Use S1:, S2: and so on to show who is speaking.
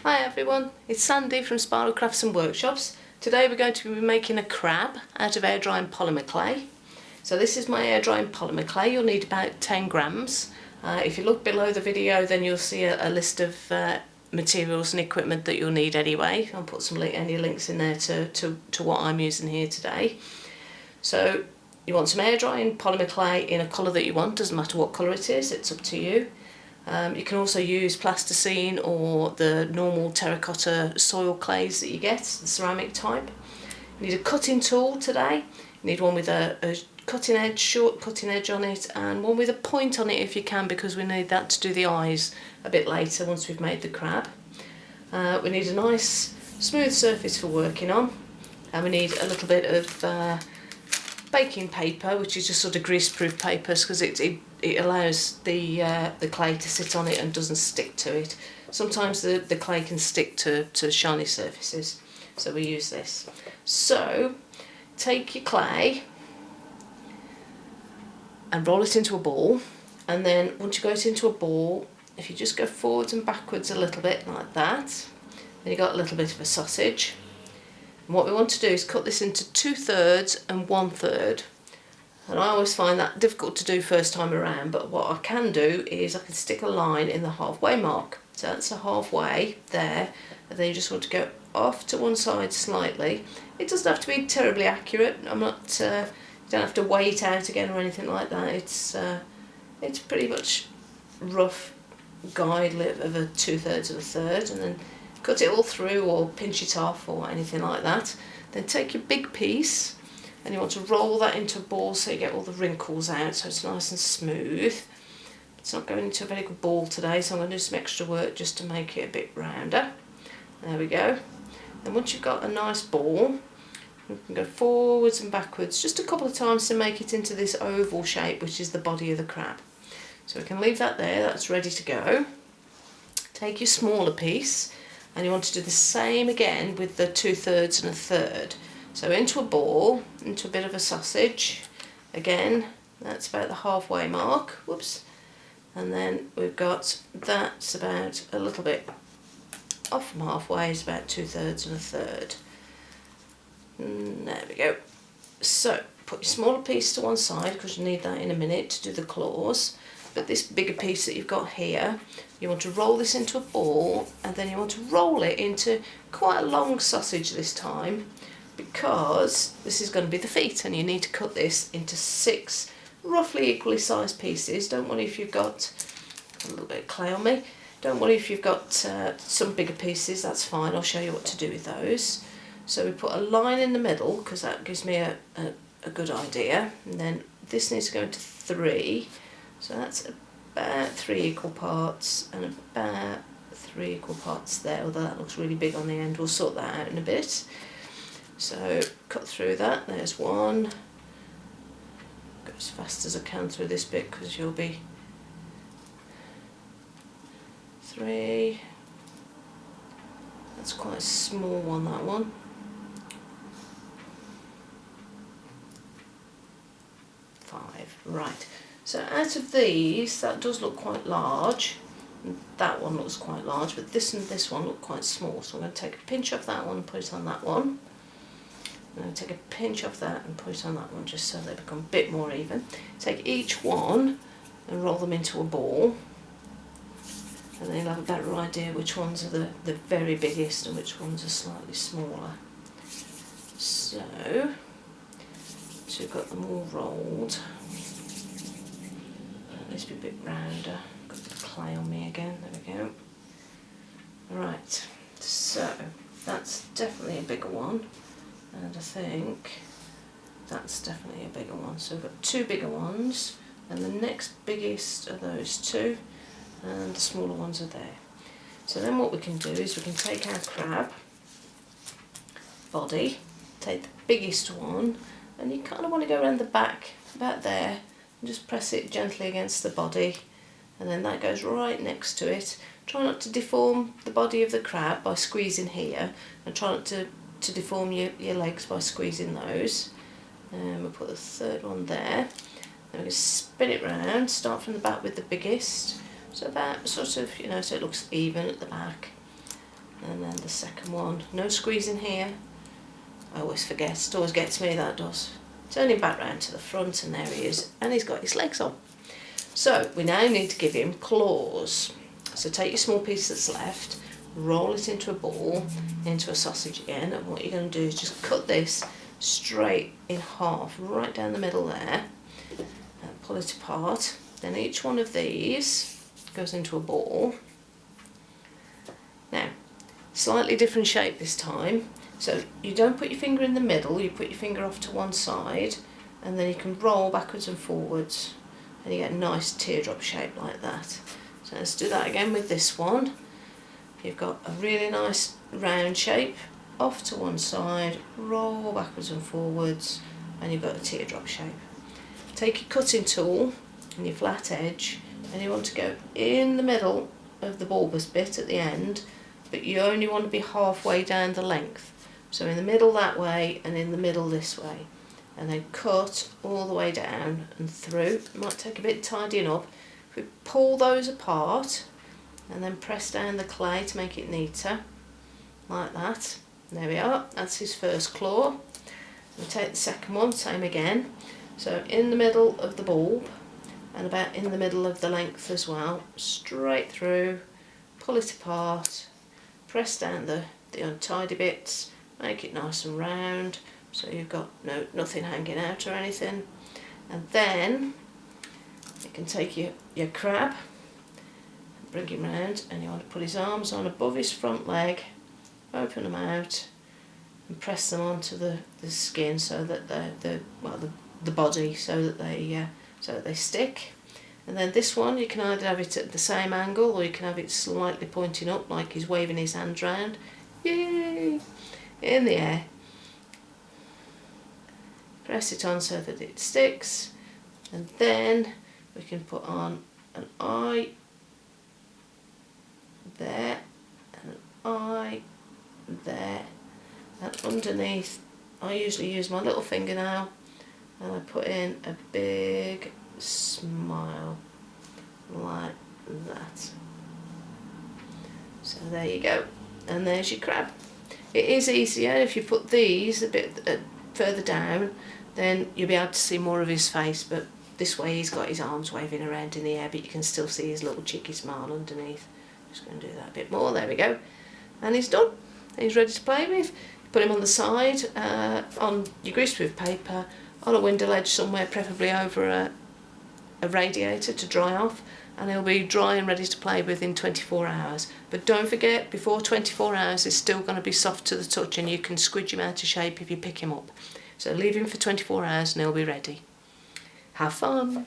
S1: Hi everyone, it's Sandy from Spiral Crafts and Workshops. Today we're going to be making a crab out of air drying polymer clay. So this is my air drying polymer clay. You'll need about 10 grams. If you look below the video then you'll see a list of materials and equipment that you'll need anyway. I'll put any links in there to what I'm using here today. So you want some air drying polymer clay in a colour that you want, doesn't matter what colour it is, it's up to you. You can also use plasticine or the normal terracotta soil clays that you get, the ceramic type. You need a cutting tool today. You need one with a cutting edge, short cutting edge on it, and one with a point on it if you can, because we need that to do the eyes a bit later once we've made the crab. We need a nice smooth surface for working on, and we need a little bit of baking paper, which is just sort of grease-proof papers, because it allows the clay to sit on it and doesn't stick to it. Sometimes the clay can stick to shiny surfaces, so we use this. So take your clay and roll it into a ball, and then once you got it into a ball, if you just go forwards and backwards a little bit like that, then you got a little bit of a sausage. And what we want to do is cut this into 2/3 and 1/3. And I always find that difficult to do first time around, but what I can do is I can stick a line in the halfway mark. So that's a halfway there, and then you just want to go off to one side slightly. It doesn't have to be terribly accurate. I'm not. You don't have to weigh it out again or anything like that. It's pretty much rough guide of a 2/3 and a third, and then cut it all through or pinch it off or anything like that. Then take your big piece and you want to roll that into a ball so you get all the wrinkles out, so it's nice and smooth. It's not going into a very good ball today, so I'm going to do some extra work just to make it a bit rounder. There we go. And once you've got a nice ball, you can go forwards and backwards just a couple of times to make it into this oval shape, which is the body of the crab. So we can leave that there, that's ready to go. Take your smaller piece, and you want to do the same again with the 2/3 and a third. So into a ball, into a bit of a sausage. Again, that's about the halfway mark. Whoops. And then we've got that's about a little bit off from halfway, it's about 2/3 and a third. There we go. So put your smaller piece to one side because you need that in a minute to do the claws. But this bigger piece that you've got here, you want to roll this into a ball, and then you want to roll it into quite a long sausage this time, because this is going to be the feet, and you need to cut this into 6 roughly equally sized pieces. Don't worry if you've got a little bit of clay on me. Don't worry if you've got some bigger pieces, that's fine. I'll show you what to do with those. So we put a line in the middle because that gives me a good idea, and then this needs to go into 3. So that's about 3 equal parts and about 3 equal parts there, although that looks really big on the end. We'll sort that out in a bit. So cut through that, there's 1. Go as fast as I can through this bit because you'll be 3. That's quite a small one, that one. 5, right. So out of these, that does look quite large, and that one looks quite large, but this and this one look quite small. So I'm going to take a pinch off that one and put it on that one. I'm going to take a pinch off that and put it on that one, just so they become a bit more even. Take each one and roll them into a ball, and then you'll have a better idea which ones are the very biggest and which ones are slightly smaller. So we've got them all rolled. This be a bit rounder. Got a bit of clay on me again. There we go. Right, so that's definitely a bigger one, and I think that's definitely a bigger one. So we've got 2 bigger ones, and the next biggest are those 2, and the smaller ones are there. So then what we can do is we can take our crab body, take the biggest one, and you kind of want to go around the back, about there, and just press it gently against the body, and then that goes right next to it. Try not to deform the body of the crab by squeezing here, and try not to deform your legs by squeezing those. And we'll put the 3rd one there. Then we can spin it round, start from the back with the biggest, so about sort of, so it looks even at the back. And then the second one, no squeezing here. I always forget, it always gets me, that does. Turn him back round to the front, and there he is, and he's got his legs on. So we now need to give him claws. So take your small piece that's left, roll it into a ball, into a sausage again, and what you're going to do is just cut this straight in half, right down the middle there, and pull it apart. Then each one of these goes into a ball. Now, slightly different shape this time. So you don't put your finger in the middle, you put your finger off to one side, and then you can roll backwards and forwards, and you get a nice teardrop shape like that. So let's do that again with this one. You've got a really nice round shape, off to one side, roll backwards and forwards, and you've got a teardrop shape. Take your cutting tool and your flat edge, and you want to go in the middle of the bulbous bit at the end, but you only want to be halfway down the length. So in the middle that way and in the middle this way, and then cut all the way down and through. It might take a bit tidying up. If we pull those apart and then press down the clay to make it neater, like that. There we are, that's his first claw. We take the second one, same again. So in the middle of the bulb and about in the middle of the length as well, straight through, pull it apart, press down the untidy bits, make it nice and round so you've got nothing hanging out or anything. And then you can take your crab, bring him round, and you want to put his arms on above his front leg, open them out and press them onto the skin so that the body, so that they stick. And then this one, you can either have it at the same angle or you can have it slightly pointing up like he's waving his hands round. Yay! In the air. Press it on so that it sticks, and then we can put on an eye there and an eye there, and underneath I usually use my little fingernail and I put in a big smile like that. So there you go, and there's your crab. It is easier if you put these a bit further down, then you'll be able to see more of his face, but this way he's got his arms waving around in the air, but you can still see his little cheeky smile underneath. Just going to do that a bit more, there we go. And he's done. He's ready to play with. Put him on the side, on your greaseproof paper, on a window ledge somewhere, preferably over a radiator to dry off, and he'll be dry and ready to play with in 24 hours. But don't forget, before 24 hours he's still going to be soft to the touch, and you can squidge him out of shape if you pick him up. So leave him for 24 hours and he'll be ready. Have fun!